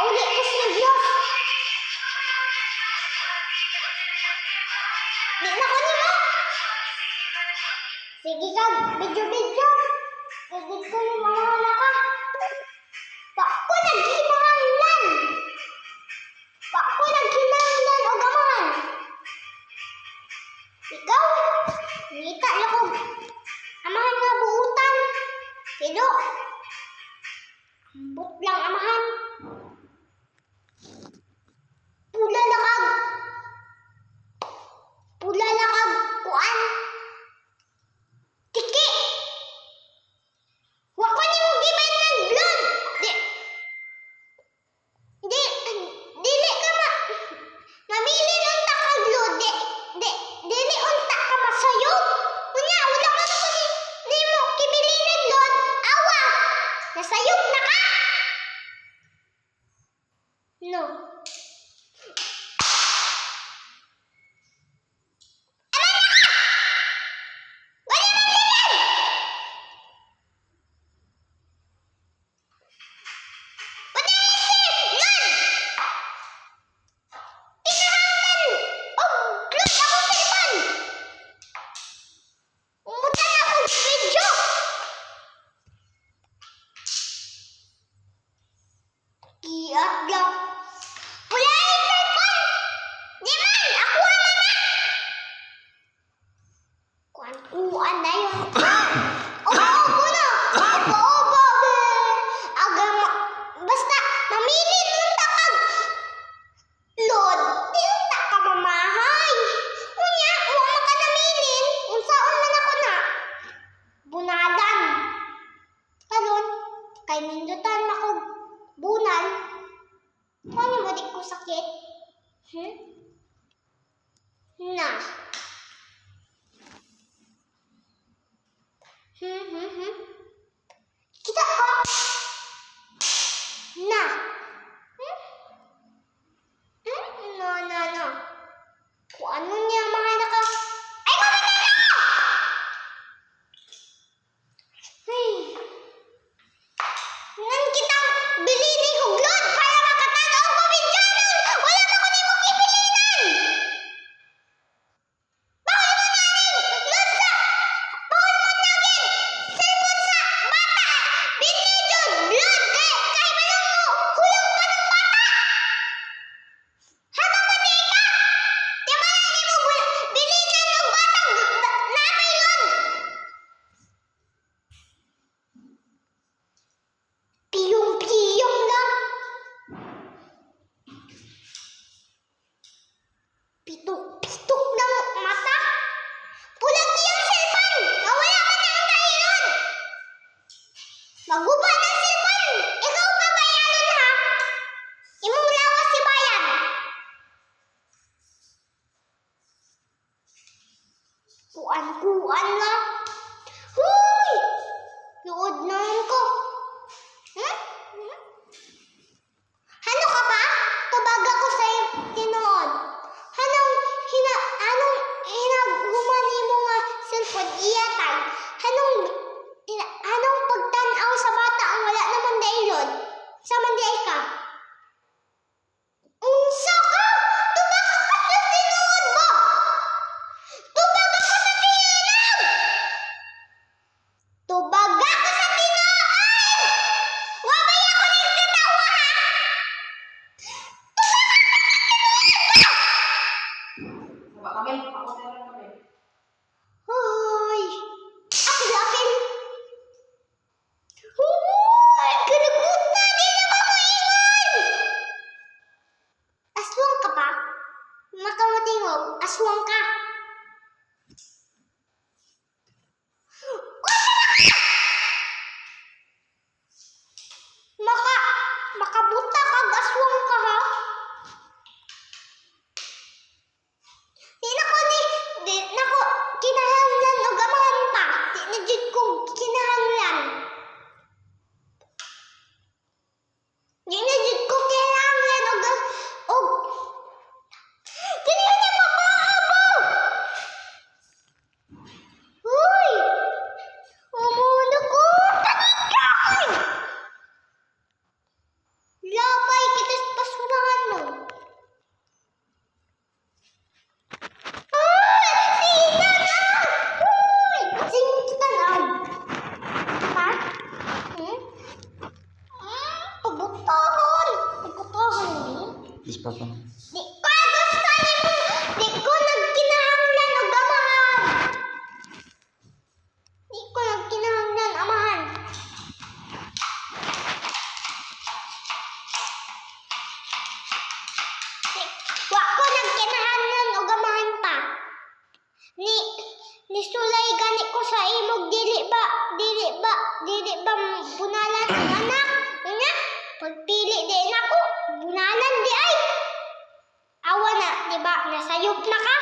Pauli ko sa Diyos. Di na ko niyo mo. Sige ka, video-video. Edit ko yung mga anak ka. Ako naghinahanglan. Ako naghinahanglan o gamahan. Ikaw, ngita lakog. Amahan nga buutan. Kido. Ambot lang amahan. Pula lakag. Pula lakag. Kuan. Tiki. Wako niyo mo giban ng blood. Dili ka mamili unta ka blood. Dili unta ka masayo. Unya, wala ka na ni mo kibili ng blood. Awa. Nasayop na ka. No. Giat lang. Wala yung cellphone. Di man, ako na na. Kuan na yun. Obo na. Obo. Basta, mamili nun takag. Lord, di unta ka mamahay. Unya, huwag ka namilin. Unsaon man ako na. Bunadan. Kalon, kay mindutan ako. Bunal. Ano mo di ko sakit? Na. Kita ko. Na. No. Kung ano niya mga naka... Ay, mamaya na! Nan kitang bilini ko blood para makatanaw ko video nun. Wala na ko ni mo kibilinan. gustuhan ni. Ispa pa. Di ko gusto ni mo. Di ko nagkinahanglan og amahan. Di ko nagkinahanglan amahan. Wa ko nagkinahanglan og amahan pa. Ni sulay gani ko sa imog dili ba bunalan ang anak. Nga, pagpili din ako, bunalan di ay. Awa na, di ba? Nasayop na ka.